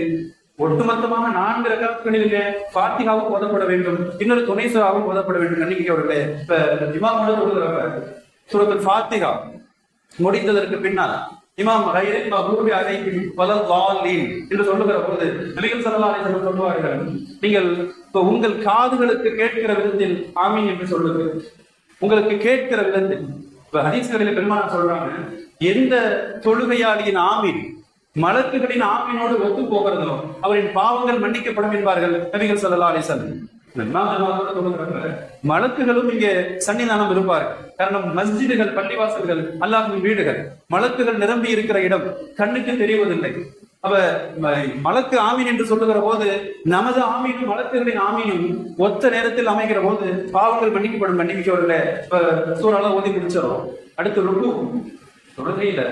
ஒட்டுமொத்தமாக 4 ரக்காத்துகளிலே ஃபாத்திஹாவும் ஓதப்பட வேண்டும், இன்னொரு துணை சூராவும் ஓதப்பட வேண்டும். நன்றிக்கையோர்களே, இப்ப இமாமோட தொழுகிறப்ப சூரத்துல் ஃபாத்திஹா முடித்ததற்கு பின்னால் இமாம் கைரில் மக்ரூபி அலைஹிம் வலல்லாலீன் என்று சொல்லுகிற போது நபிகள் ஸல்லல்லாஹு அலைஹி வஸல்லம் சொல்வார்கள், நீங்கள் உங்கள் காதுகளுக்கு கேட்கிற விதத்தில் ஆமீன் என்று சொல்லுங்கள். உங்களுக்கு கேட்கிற விதத்தில். இப்ப ஹதீஸ்களில் பெருமானார் சொல்றாங்க, எந்த தொழுகையாளியின் ஆமீன் மலக்குகளின் ஆமீனோடு ஒத்து போகிறதோ அவரின் பாவங்கள் மன்னிக்கப்படும் என்பார்கள் நபிகள் ஸல்லல்லாஹு அலைஹி வஸல்லம். மலக்குகளும் இங்கே சன்னிதானம் இருப்பார்கள். காரணம் மஸ்ஜிதுகள், பள்ளிவாசல்கள் அல்லாஹ்வின் வீடுகள், மலக்குகள் நிரம்பி இருக்கிற இடம் கண்ணுக்கு தெரிவதில்லை. அப்ப மலக்கு ஆமீன் என்று சொல்லுகிற போது நமது ஆமீனும் மலக்குகளின் ஆமீனும் ஒத்த நேரத்தில் அமைகிற போது பாவங்கள் மன்னிக்கப்படும். மன்னிக்கவர்களே, இப்ப சூறால ஓதி முடிச்சிடும். அடுத்து ருக்கு. தொழுகையில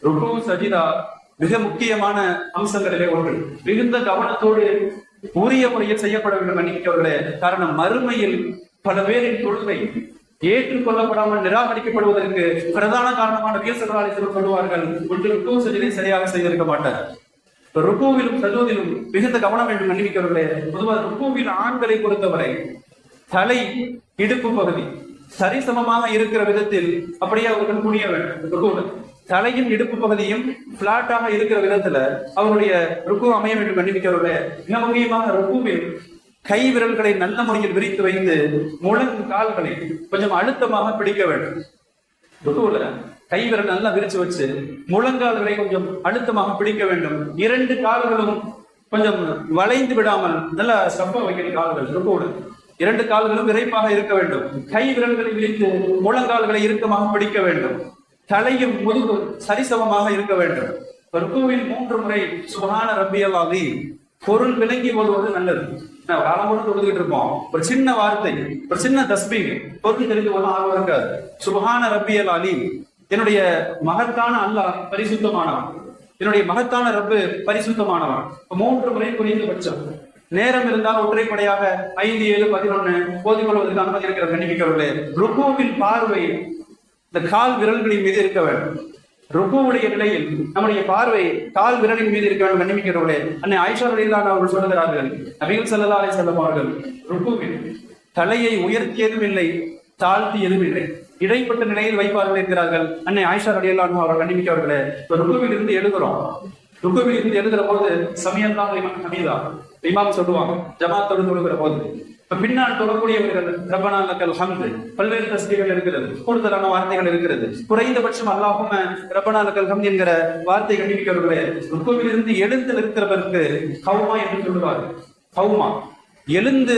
ருக்கு சஜிதா மிக முக்கியமான அம்சங்களிலே ஒன்று. மிகுந்த கவனத்தோடு உரிய முறையில் செய்யப்பட வேண்டும். மன்னிக்கவர்களே, காரணம் மறுமையில் பல பேரின் தொழுகை ஏற்றுக்கொள்ளப்படாமல் நிராகரிக்கப்படுவதற்கு பிரதான காரணமான சொல்லுவார்கள், ஒன்று ருக்கு சஜிதை சரியாக செய்திருக்க மாட்டார். ருக்குவிலும் சஜூதிலும் மிகுந்த கவனம் வேண்டும். மன்னிக்கவர்களே, பொதுவாக ருக்குவில் ஆண்களை பொறுத்தவரை தலை இடுப்பு பகுதி சரிசமமாக இருக்கிற விதத்தில் அப்படியே அவர்கள் குனிய வேண்டும். தலையும் இடுப்பு பகுதியும் பிளாட்டாக இருக்கிற விதத்துல அவருடைய ருக்கு அமைய வேண்டும். மன்னிக்கவர்களே, மிக முக்கியமாக ருக்குவில் கை விரல்களை நல்ல முறையில் விரித்து வைத்து முழங்கால்களை கொஞ்சம் அழுத்தமாக பிடிக்க வேண்டும். ருக்குல கை விரல் நல்லா விரிச்சு வச்சு முழங்கால்களை கொஞ்சம் அழுத்தமாக பிடிக்க வேண்டும். 2 கால்களும் கொஞ்சம் வளைந்து விடாமல் நல்லா ஸ்டப்பா வைக்கிற கால்கள் ருக்குல 2 கால்களும் விரைப்பாக இருக்க வேண்டும். கை விரல்களை விரித்து முழங்கால்களை இறுக்கமாக பிடிக்க வேண்டும். தலையும் முதுகும் சரிசமமாக இருக்க வேண்டும். ருக்குவில் 3 முறை சுப்ஹான ரப்பியல் அஸீம் பொருள் விளங்கி ஓதுவது நல்லது. காலம்போடு தொழுதுகிட்டு இருப்போம், ஒரு சின்ன வார்த்தை, ஒரு சின்ன தஸ்பீஹ் பொருள் தெரிந்து போதும் ஆர்வம் இருக்காது. சுப்ஹான ரப்பியல் அஸீம், என்னுடைய மகத்தான அல்லாஹ் பரிசுத்தமானவன், என்னுடைய மகத்தான ரப்பு பரிசுத்தமானவன். 3 முறை குறைந்தபட்சம். நேரம் இருந்தால் ஒற்றைப்படையாக 5, 7, 11 ஓதிக்கொள்வதற்கு அனுமதி இருக்கிற கண்ணிமிக்கவர்களே. ருக்குவில் பார்வை இந்த கால் விரல்களின் மீது இருக்க வேண்டும். ருக்குவுடைய நிலையில் நம்முடைய பார்வை கால் விரலின் மீது இருக்க வேண்டும். கண்ணிமிக்கிறவர்களே, அன்னை ஆயிஷா ரலியல்லாஹு அன்ஹா அவர்கள் சொல்லுகிறார்கள், நபிகள் ஸல்லல்லாஹு அலைஹி வஸல்லம் அவர்கள் ருக்குவில் தலையை உயர்த்தியதும் இல்லை, தாழ்த்தியதும் இல்லை, இடைப்பட்ட நிலையில் வைப்பார்கள் என்கிறார்கள் அன்னை ஆயிஷா ரலியல்லாஹு அன்ஹா அவர்கள். கண்ணிமிக்கிறவர்களே, ருக்குவில் இருந்து எழுதுறோம். ருக்குவில் இருந்து எழுதுற போது சமியல்லாஹு லிமன் ஹமீதா இமாம் சொல்லுவாங்க ஜமாத்தோடு தொழுகிற போது. பின்னால் தொடரக்கூடியவர்கள் ரப்பனா லக்கல் ஹம்து, பல்வேறு தஸ்பீகள் இருக்கிறது, கூடுதலான வார்த்தைகள் இருக்கிறது. குறைந்தபட்சம் அல்லாஹும்ம ரப்பனா லக்கல் ஹம்து என்கிற வார்த்தை கண்டிப்பிக்கிறவர்களே. ருக்குவில் இருந்து எழுந்து நிற்கிறவருக்கு கௌமா என்று சொல்லுவார்கள். கௌமா எழுந்து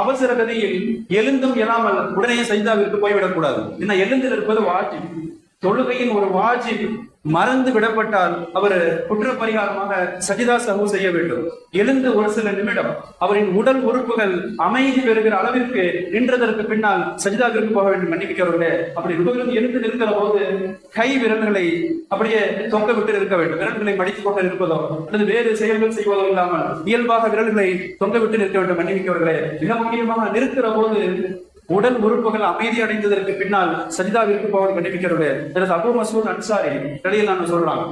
அவசர கதியில் எழுந்தும் எழாமல் உடனே சஜிதாவிற்கு போய்விடக்கூடாது. என்ன, எழுந்து நிற்பது வாஜிப், தொழுகையின் ஒரு வாஜிப். மறந்து விடப்பட்டால் அவர் குற்ற பரிகாரமாக சஜிதா சஹூ செய்ய வேண்டும். எழுந்து ஒரு சில நிமிடம் அவரின் உடல் உறுப்புகள் அமைதி பெறுகிற அளவிற்கு நின்றதற்கு பின்னால் சஜிதாவிற்கு போக வேண்டும். மன்னிக்கிறவர்களே, அப்படி எழுந்து நிற்கிற போது கை விரல்களை அப்படியே தொங்க விட்டு இருக்க வேண்டும். விரல்களை மடித்துக் கொண்டு இருப்பதோ அல்லது வேறு செயல்கள் செய்வதோ இல்லாமல் இயல்பாக விரல்களை தொங்க விட்டு நிற்க வேண்டும். மன்னிக்கிறவர்களே, மிக முக்கியமாக நிற்கிற போது உடல் உறுப்புகள் அமைதி அடைந்ததற்கு பின்னால் சஜிதாவிற்கு போவது கண்டிப்பிக்கிறது. அபூ மஸ்ஊத் அன்சாரி ரலியல்லாஹு சொல்றாங்க,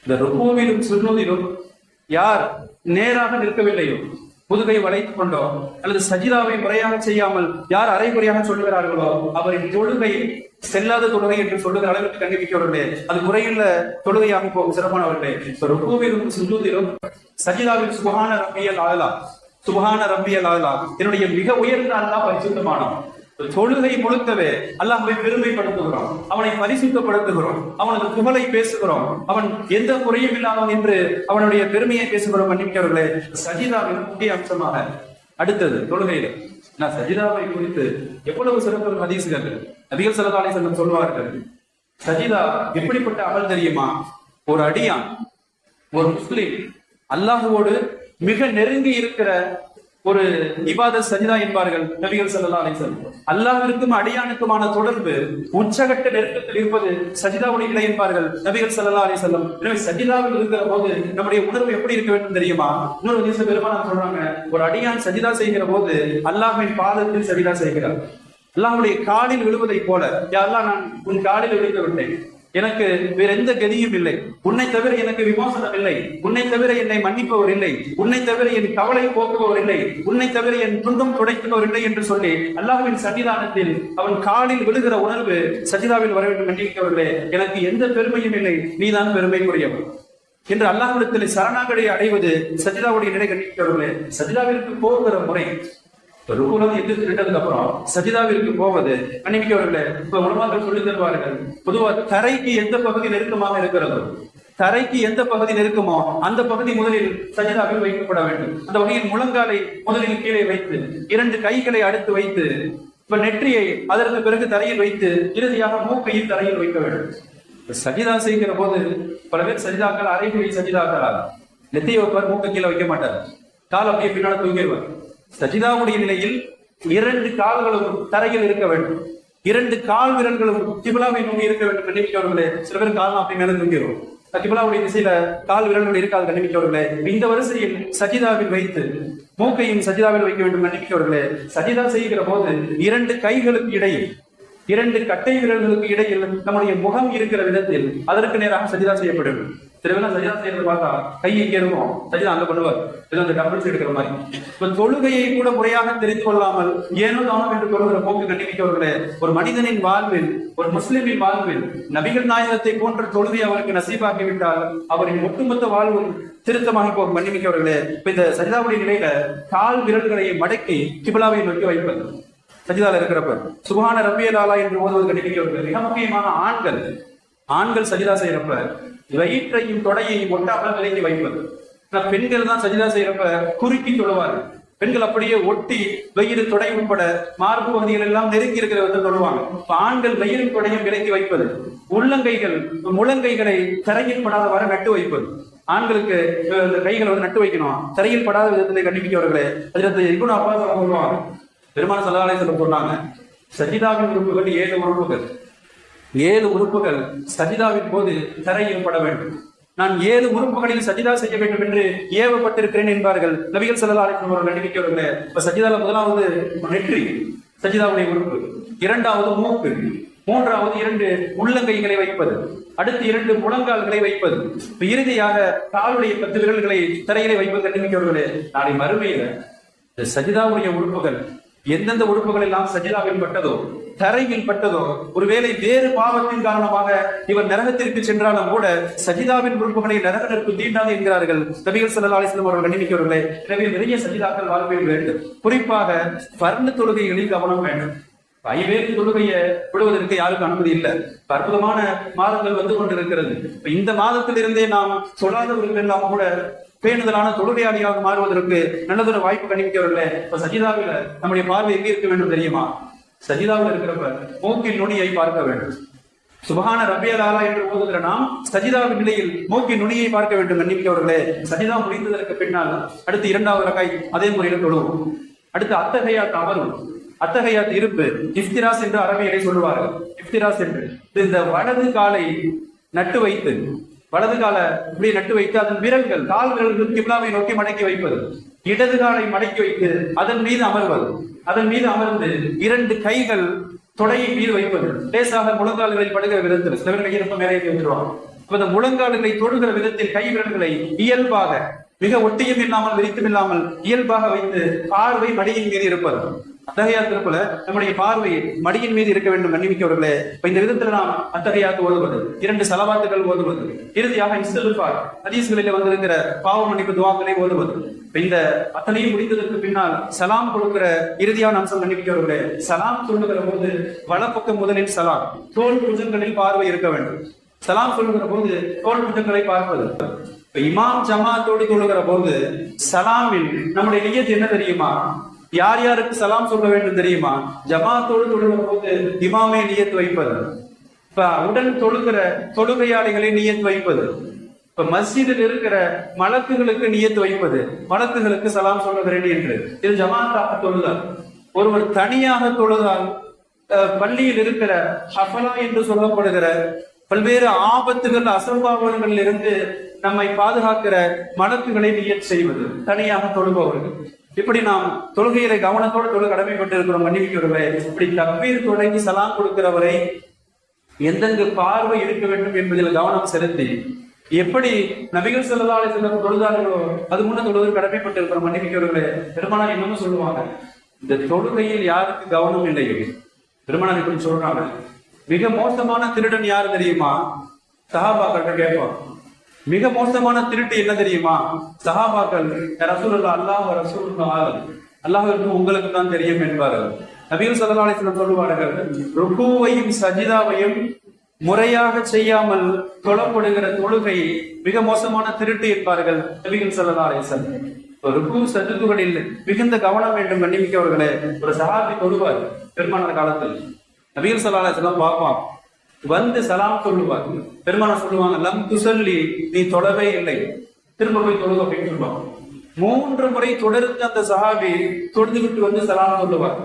இந்த ருக்குவிலும் சுஜூதிலும் யார் நேராக நிற்கவில்லையோ, முதுகை வளைத்துக் கொண்டோ அல்லது சஜிதாவை முறையாக செய்யாமல் யார் அரைகுறையாக சொல்லுகிறார்களோ அவரின் தொழுகை செல்லாத தொழுகை என்று சொல்லுகிற அளவிற்கு கண்டிப்பிக்கிறவர்களே, அது முறையுள்ள தொழுகையாக போகும். சிறப்பானவர்களே, ருக்குவிலும் சுஜூதிலும் சஜிதாவில் சுப்ஹான ரப்பியல் ஆலா, சுப்ஹான ரப்பியல் ஆலா, என்னுடைய மிக உயர்ந்த அல்லாஹ் பரிசுத்தமானவன். தொழுகை முழுக்கவே அல்லாஹ்வை பெருமைப்படுத்துகிறோம், அவனை பரிசுத்தப்படுத்துகிறோம், அவனது புகழை பேசுகிறோம், அவன் எந்த குறையும் இல்லாதவன் என்று அவனுடைய பெருமையை பேசுகிறோம். மன்னிக்கிறவர்களே, சஜிதாவின் முக்கிய அம்சமாக அடுத்தது தொழுகையில நான் சஜிதாவை குறித்து எவ்வளவு சிறப்பு ஹதீஸ்கள் நபிகள் ஸல்லல்லாஹு அலைஹி வஸல்லம் சொல்வார்கள். சஜிதா எப்படிப்பட்ட அமல் தெரியுமா? ஒரு அடியான், ஒரு முஸ்லிம் அல்லாஹ்வோடு மிக நெருங்கி இருக்கிற ஒரு இபாதத் சஜிதா என்பார்கள் நபிகள் ஸல்லல்லாஹு அலைஹி வஸல்லம். அல்லாஹ்விற்கும் அடியானுக்குமான தொடர்பு உச்சகட்ட நெருக்கத்தில் இருப்பது சஜிதாவுடைய நிலை என்பார்கள் நபிகள் ஸல்லல்லாஹு அலைஹி வஸல்லம். எனவே சஜிதாவில் இருக்கிற போது நம்முடைய உணர்வு எப்படி இருக்க வேண்டும் தெரியுமா? இன்னொரு ஹதீஸ்ல பெருமானார் சொல்றாங்க, ஒரு அடியான் சஜிதா செய்கிற போது அல்லாஹ்வின் பாதத்தில் சஜிதா செய்கிறார். அல்லாஹ்வுடைய காலில் விழுவதை போல, யா அல்லாஹ், நான் உன் காலில் விழுந்து விட்டேன், எனக்கு வேற எந்த கதியும் இல்லை, உன்னை தவிர எனக்கு விமோசனம் இல்லை, உன்னை தவிர என்னை மன்னிப்பவர் இல்லை, உன்னை தவிர என் கவலை போக்குபவர் இல்லை, உன்னை தவிர என் துன்பம் துடைப்பவர் இல்லை என்று சொல்லி அல்லாஹ்வின் சன்னிதானத்தில் அவன் காலில் விழுகிற உணர்வு சஜிதாவில் வர வேண்டும் என்றிருக்கவர்களே, எனக்கு எந்த பெருமையும் இல்லை, நீதான் பெருமைக்குரியவர் என்று அல்லாஹ்விடத்தில் சரணாகதியை அடைவது சஜிதாவுடைய நிலை. கண்டிக்கிறவர்களே, சஜிதாவிற்கு போகிற முறை ருக்குலது எதிர்த்துட்டதுக்கு அப்புறம் சஜிதாவிற்கு போவது கண்ணிமிக்கவர்களே, இப்ப உலமாக்கள் சொல்லி தருவார்கள். பொதுவாக தரைக்கு எந்த பகுதி நெருக்கமாக இருக்கிறதோ, தரைக்கு எந்த பகுதி நெருக்கமோ அந்த பகுதி முதலில் சஜிதாவில் வைக்கப்பட வேண்டும். அந்த வகையில் முழங்காலை முதலில் கீழே வைத்து 2 கைகளை அடுத்து வைத்து இப்ப நெற்றியை அதற்கு பிறகு தரையில் வைத்து இறுதியாக மூக்கையில் தரையில் வைக்க வேண்டும். சஜிதா செய்கிற போது பல பேர் சஜிதாக்கள் அரைகுறை சஜிதாக்கள் நெத்தியை வைப்பார், மூக்க கீழே வைக்க மாட்டார், கால் அப்படியே பின்னால தூங்கிடுவார். சஜிதாவுடைய நிலையில் 2 கால்களும் தரையில் இருக்க வேண்டும், 2 கால் விரல்களும் கிபிலாவை நோக்கி இருக்க வேண்டும். கண்ணிமிக்கவர்களே, சில பேர் காலம் அப்படி மேல தூங்கிடும், கிபிலாவுடைய திசையில கால் விரல்கள் இருக்காது. கண்ணிமிக்கவர்களே, இந்த வரிசையில் சஜிதாவில் வைத்து மூக்கையும் சஜிதாவில் வைக்க வேண்டும். கண்ணிமிக்கவர்களே, சஜிதா செய்கிற போது 2 கைகளுக்கு இடையில் 2 கட்டை விரல்களுக்கு இடையில் நம்முடைய முகம் இருக்கிற விதத்தில் அதற்கு நேராக சஜிதா செய்யப்படும். திருவிழா சஜிதா செய்யறது பார்த்தா கை இங்கே இருக்கும், சஜிதா அங்க பண்ணுவார், அந்த டபுள்ஸ் எடுக்கிற மாதிரி. இப்ப தொழுகையை கூட முறையாக தெரிந்து கொள்ளாமல் ஏனோ தானோ என்று கொள்கிற போக்கு கண்டிப்பிக்கவர்களே, ஒரு மனிதனின் வாழ்வில், ஒரு முஸ்லிமின் வாழ்வில் நபிகள் நாயகத்தை போன்ற தொழுகை அவருக்கு நசீபாக்கிவிட்டால் அவரின் ஒட்டுமொத்த வாழ்வும் திருத்தமாக போகும். மன்னிமிக்கவர்களே, இப்ப இந்த சஜிதாவுடைய நிலையில கால் விரல்களை மடக்கி கிபிலாவை நோக்கி வைப்பது சஜிதால இருக்கிறப்ப சுப்ஹான ரப்பியல் ஆலா என்று ஓதுவது கண்டிப்பிக்கவர்கள். மிக முக்கியமான ஆண்கள் சஜிதா செய்யறப்ப வயிற்றையும் தொடையையும் ஒட்டாமல் விலக்கி வைப்பது. பெண்கள் தான் சஜிதா செய்யறப்ப குறுக்கி தொழுவார்கள். பெண்கள் அப்படியே ஒட்டி வயிறு தொடை உட்பட மார்பு பகுதிகள் எல்லாம் நெருங்கி இருக்கிற விதத்தில் தொழுவாங்க. ஆண்கள் வயிறு தொடையும் விலக்கி வைப்பது, உள்ளங்கைகள் முழங்கைகளை தரையில் படாத வர நட்டு வைப்பது. ஆண்களுக்கு கைகளை நட்டு வைக்கணும், தரையில் படாத விதத்திலே கண்டிப்பிக்கவர்களே. அதில் இப்னு அப்பாஸ் சொல்லுவாங்க, பெருமான ஸல்லல்லாஹு அலைஹி வஸல்லம் சொன்னாங்க, சஜிதாவின் உறுப்புகள் 7 உறுப்புகள், 7 உறுப்புகள் சஜிதாவின் போது தரையில் பட வேண்டும். நான் 7 உறுப்புகளில் சஜிதா செய்ய வேண்டும் என்று ஏவப்பட்டிருக்கிறேன் என்பார்கள் நபிகள் ஸல்லல்லாஹு அலைஹி வஸல்லம் நடிக்கிறவர்களே. இப்ப சஜிதால முதலாவது நெற்றி சஜிதாவுடைய உறுப்பு, 2வது மூக்கு, 3வது 2 உள்ளங்கைகளை வைப்பது, அடுத்து 2 முழங்கால்களை வைப்பது, இறுதியாக காலுடைய 10 விரல்களை தரையிலே வைப்பது. கண்டிப்பார்களே, நாளை மறுமையில சஜிதாவுடைய உறுப்புகள் எந்தெந்த உறுப்புகள் எல்லாம் சஜிதாவில் பட்டதோ, தரையில் பட்டதோ, ஒருவேளை வேறு பாவத்தின் காரணமாக இவர் நரகத்திற்கு சென்றாலும் கூட சஜிதாவின் உறுப்புகளை நரகத்திற்கு தீண்டாது என்கிறார்கள் நபிகள் ஸல்லல்லாஹு அலைஹி வஸல்லம் அவர்கள். கண்ணிமிக்கவர்களே, எனவே நிறைய சஜிதாக்கள் வாழ்வில் வேண்டும். குறிப்பாக ஃபர்து தொழுகைகளில் கவனம் வேண்டும். ஐவேறு தொழுகையை விடுவதற்கு யாருக்கும் அனுமதி இல்லை. அற்புதமான மாதங்கள் வந்து கொண்டிருக்கிறது. இந்த மாதத்திலிருந்தே நாம் சொல்லாதவர்கள் எல்லாம் கூட பேணுதலான தொழுகையாளியாக மாறுவதற்கு நல்லதொரு வாய்ப்பு கணிக்கிறவர்களே. இப்ப சஜிதாவில் நம்முடைய பார்வை எங்கே இருக்க வேண்டும் தெரியுமா? சஜிதாவில் இருக்கிறப்ப மூக்கின் நுனியை பார்க்க வேண்டும். சுப்ஹான ரப்பியல் ஆலா என்று ஓதுகிற நாம் சஜிதாவின் நிலையில் மூக்கின் நுனியை பார்க்க வேண்டும். கண்ணிமிக்கவர்களே, சஜிதா முடிந்ததற்கு பின்னால் அடுத்து 2வது ரக்காய் அதே முறையில் தொழுவோம். அடுத்து அத்தஹியாத் அமரும், அத்தஹியாத் இருப்பு, இஃப்திராஸ் என்று அரபியிலே சொல்லுவார்கள். இஃப்திராஸ் என்று இந்த வலது காலை நட்டு வைத்து, வலது காலை இப்படி நட்டு வைத்து அதன் விரல்கள், கால் விரல்கள் கிப்லாவை நோக்கி மடக்கி வைப்பது, இடது காலை மடக்கி வைத்து அதன் மீது அமர்வது, அதன் மீது அமர்ந்து 2 கைகள் தொடையின் மீது வைப்பது, லேசாக முழங்கால்களில் படுகிற விதத்தில். சில பேர் கையிருப்ப மேலே வைத்துருவாங்க. இந்த முழங்கால்களை தொடுகிற விதத்தில் கை விரல்களை இயல்பாக, மிக ஒட்டியும் இல்லாமல் விரித்தும் இல்லாமல் இயல்பாக வைத்து பார்வை மடியின் மீது இருப்பது. அத்தகையாத்திற்குள்ள நம்முடைய பார்வை மடியின் மீது இருக்க வேண்டும். கண்ணிமிக்கவர்களே, இந்த விதத்தில் நாம் அத்தகையாத்து ஓதுவது, 2 சலவாத்துகள் ஓதுவது, இறுதியாக இஸ்திக்ஃபார் ஹதீஸ்களிலே வந்திருக்கிற பாவ மன்னிப்பு துஆக்களை ஓதுவது. இந்த அத்தனையும் முடிந்ததற்கு பின்னால் சலாம் கொடுக்கிற இறுதியான அம்சம் கண்ணிமிக்கவர்களே, சலாம் சொல்லுகிற போது வலப்பக்கம் முதலில் சலாம், தோல் புஜங்களில் பார்வை இருக்க வேண்டும். சலாம் சொல்லுகிற போது தோல் புஜங்களை பார்ப்பது. இமாம் ஜமாத்தோடு தொழுகிற போது சலாமில் நம்முடைய நியத் என்ன தெரியுமா? யார் யாருக்கு சலாம் சொல்ல வேண்டும் தெரியுமா? ஜமாத்தோடு தொழுகிற போது இமாமை நியத் வைப்பது, இப்ப உடன் தொழுகிற தொழுகையாளிகளை நியத் வைப்பது, இப்ப மஸ்ஜிதில் இருக்கிற மலக்குகளுக்கு நியத் வைப்பது, மலக்குகளுக்கு சலாம் சொல்லுகிறேன் என்று. இது ஜமாத்தாக தொழுதால். ஒருவர் தனியாக தொழுதால் பள்ளியில் இருக்கிற ஹஃபலா என்று சொல்லப்படுகிற பல்வேறு ஆபத்துகள், அசம்பாவங்களில் இருந்து நம்மை பாதுகாக்கிற மலக்குகளை நியத் செய்வது தனியாக தொழுபவர்கள். இப்படி நாம் தொழுகையில கவனத்தோடு தொழு கடமைப்பட்டு இருக்கிறோம். மன்னிக்கிறவரை இப்படி தக்பீர் தொடங்கி சலாம் கொடுக்கிறவரை எந்தெந்த பார்வை இருக்க வேண்டும் என்பதில் கவனம் செலுத்தி எப்படி நபிகள் ஸல்லல்லாஹு அலைஹி வஸல்லம் தொழுதார்களோ அது முன்ன தொழுவது கடமைப்பட்டிருக்கிற மன்னிக்கிறவர்களே, பெருமானார் இன்னமும் சொல்லுவாங்க, இந்த தொழுகையில் யாருக்கு கவனம் இல்லையோ, பெருமானார் இப்படி சொல்றாங்க, மிக மோசமான திருடன் யாரு தெரியுமா? சஹாபாக்கள் கேட்பான். மிக மோசமான திருட்டு என்ன தெரியுமா? சஹாபாக்கள் ரசூலுல்லாஹ் அல்லாஹ் ரசூலுல்லாஹ் அல்லாஹ்விற்கும் உங்களுக்கு தான் தெரியும் என்பார்கள். நபிகள் ஸல்லல்லாஹு அலைஹி வஸல்லம் சொல்லுவார்கள், ருக்கூவையும் சஜிதாவையும் முறையாக செய்யாமல் தொழப்படுகிற தொழுகை மிக மோசமான திருட்டு என்பார்கள் நபிகள் ஸல்லல்லாஹு அலைஹி வஸல்லம். ருக்கு சஜிதுகளில் மிகுந்த கவனம் வேண்டும். கண்ணிமிக்கவர்களே, ஒரு சஹாபி தொழுவார் பெருமானார் காலத்தில். நபிகள் ஸல்லல்லாஹு அலைஹி வஸல்லம் பார்ப்பான், வந்து சலாம் சொல்லுவார். பெருமானார் சொல்லுவாங்க, லம் துஸல்லி, நீ தொழவே இல்லை, திரும்ப போய் தொழுக அப்படின்னு சொல்லுவாங்க. 3 முறை தொடர்ந்து அந்த சஹாபி தொழுது விட்டு வந்து சலாம் சொல்லுவார்.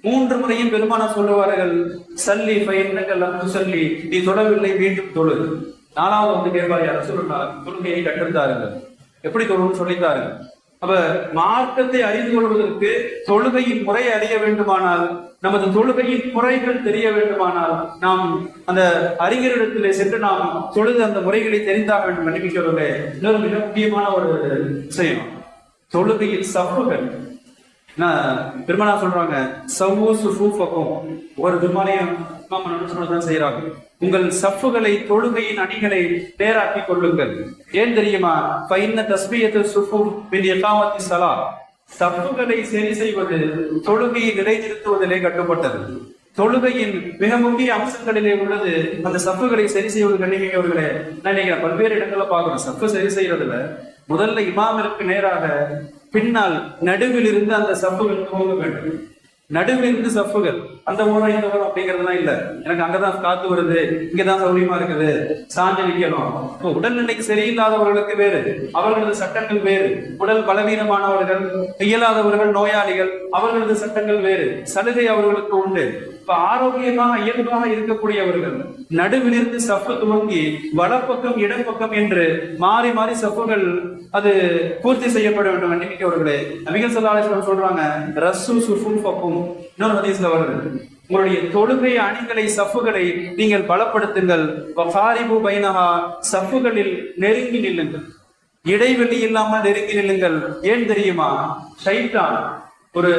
3 முறையும் பெருமானார் சொல்லுவார்கள், சல்லி ஃபைன்னக லம் துஸல்லி, நீ தொழவில்லை, மீண்டும் தொழு. 4வது வந்து கேட்பார், யார் ரசூலுல்லாஹ் தொழுகையை கற்றுத்தாருங்கள், எப்படி தொழுன்னு சொல்லித்தாருங்க. அப்ப மார்க்கத்தை அறிந்து கொள்வதற்கு தொழுகையின் முறை அறிய வேண்டுமானால், நமது தொழுகையின் முறைகள் தெரிய வேண்டுமானால், நாம் அந்த அறிஞரிடத்திலே சென்று நாம் தொழுது அந்த முறைகளை தெரிந்தாக வேண்டும். மன்னிக்கிறவர்களே, இன்னொரு மிக முக்கியமான ஒரு விஷயம், தொழுகையில் சஃப்புகள். பெருமானா சொல்றாங்க, சவ்வு சுஃபூஃபக்கும், ஒரு ஜும்மாலையும் தான் செய்யறாங்க, உங்கள் சஃப்புகளை தொழுகையின் அணிகளை நேராக்கி கொள்ளுங்கள். ஏன் தெரியுமா? ஃபைன்ன தஸ்பியத்து சுஃபூஃப் மின் இகாமத்தி ஸலாத், சஃப்புகளை சரி செய்வது தொழுகையை நிலைநிறுத்துவதிலே கட்டுப்பட்டது. தொழுகையின் மிக முக்கிய அம்சங்களிலே உள்ளது அந்த சஃப்புகளை சரி செய்வது. கண்ணியமிக்கவர்களே, நான் நினைக்கிறேன் பல்வேறு இடங்களை பார்க்கணும். சஃப்பு சரி செய்யறதுல முதல்ல இமாமிற்கு நேராக பின்னால் நடுவில் இருந்து அந்த சஃப்புகள் துவங்க வேண்டும். நடுவில் இருந்து சஃப்புகள், அந்த ஓரம் இந்த ஓரம் அப்படிங்கிறதுலாம் இல்ல. எனக்கு அங்கதான் காத்து வருது, இங்கதான் சௌரியமா இருக்குது, சாஞ்சு நிக்கணும். உடல்நிலைக்கு சரியில்லாதவர்களுக்கு வேறு, அவர்களது சட்டங்கள் வேறு. உடல் பலவீனமானவர்கள், இயலாதவர்கள், நோயாளிகள், அவர்களது சட்டங்கள் வேறு, சலுகை அவர்களுக்கு உண்டு. இப்ப ஆரோக்கியமாக இயல்பாக இருக்கக்கூடியவர்கள் நடுவிலிருந்து சஃப்பு துவங்கி வலப்பக்கம் இடப்பக்கம் என்று மாறி மாறி சஃப்புகள் அது பூர்த்தி செய்யப்பட வேண்டும். நம்பிக்கையவர்களே, நபிகள் ஸல்லல்லாஹு அலைஹி வஸல்லம் சொல்றாங்க, ரஸ்ஸு சுஃபூஃபக்கும், இன்னொரு ஹதீஸ்ல வருது, உங்களுடைய தொழுகை அணிகளை சஃப்புகளை நீங்கள் பலப்படுத்துங்கள். வஃபாரிபு பைனஹா, சஃப்புகளில் நெருங்கி நில்லுங்கள், இடைவெளி இல்லாமல் நெருங்கி நில்லுங்கள். ஏன் தெரியுமா? ஷைத்தான் ஒரு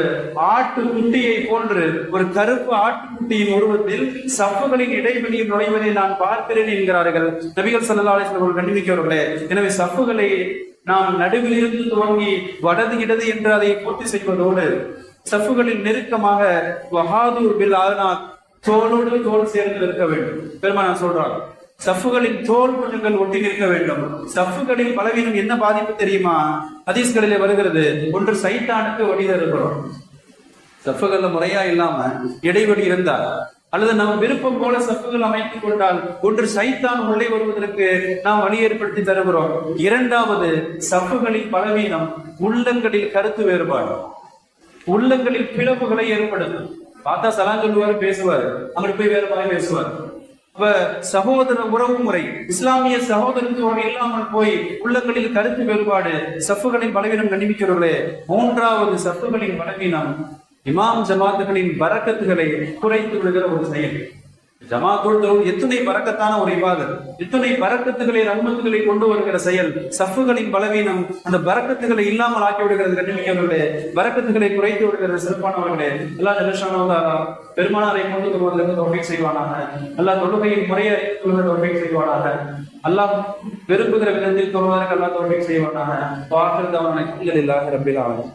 ஆட்டு குட்டியை போன்று, ஒரு கருப்பு ஆட்டுக்குட்டியின் உருவத்தில் சஃப்புகளின் இடைவெளியில் நுழைவதை நான் பார்க்கிறேன் என்கிறார்கள் நபிகள் ஸல்லல்லாஹு அலைஹி வஸல்லம் கண்டிப்பார்களே. எனவே சஃப்புகளை நாம் நடுவில் இருந்து துவங்கி வடது இடது என்று அதை பூர்த்தி செய்வதோடு, சஃப்புகளில் நெருக்கமாக வஹாதூர் பில் ஆனாக், தோளோடு தோல் சேர்ந்து இருக்க வேண்டும். பெருமானார் சொல்றாங்க, சஃப்புகளின் தோல் புண்ணுங்கள் ஒட்டி நிற்க வேண்டும். சஃப்புகளின் பலவீனம் என்ன பாதிப்பு தெரியுமா? ஹதீஸ்களிலே வருகிறது, ஒன்று சைத்தானுக்கு வழி தருகிறோம். சஃப்புகள்ல முறையா இல்லாம இடைவெளி இருந்தால், அல்லது நம்ம விருப்பம் போல சஃப்புகள் அமைத்துக் கொண்டால், ஒன்று சைத்தான் உள்ளே வருவதற்கு நாம் வழி ஏற்படுத்தி தருகிறோம். 2வது, சஃப்புகளின் பலவீனம் உள்ளங்களில் கருத்து வேறுபாடு, உள்ளங்களில் பிளவுகளை ஏற்படுத்தும். பார்த்தா சலாம் சொல்லுவாரு, பேசுவாரு, அங்கிட்டு போய் வேற மாதிரி பேசுவார். அப்ப சகோதர உறவு முறை, இஸ்லாமிய சகோதரத்துவம் இல்லாமல் போய் உள்ளங்களில் கருத்து வேறுபாடு, சஃப்புகளின் பலவீனம். கண்டிப்பார்களே, 3வது சஃப்புகளின் பலவீனம் இமாம் ஜமாத்துகளின் பரக்கத்துகளை குறைத்து விடுகிற ஒரு செயல். ஜமாத்தோடு எத்தனை பரக்கத்தான ஒரு இபாதத், எத்தனை பரக்கத்துகளை ரஹ்மத்துகளை கொண்டு வருகிற செயல். சஃப்புகளின் பலவீனம் அந்த பரக்கத்துகளை இல்லாமல் ஆக்கி விடுகிறது. கண்ணியமிக்கவர்களே, பரக்கத்துகளை குறைத்து விடுகிறது. சிறப்பானவர்களே, அல்லாஹ் ஜல்லஷானஹு வ தஆலா பெருமானாரை கொண்டு வருவதற்கு தௌஃபீக் செய்வானாக. அல்லாஹ் தொழுகையின் முறையை அறிந்து தௌஃபீக் செய்வானாக. அல்லாஹ் விரும்புகிற விதத்தில் தொழுவதற்கு அல்லாஹ் தௌஃபீக் செய்வானாக. வாஹிர் தஅவானா அல்ஹம்துலில்லாஹி ரப்பில் ஆலமீன்.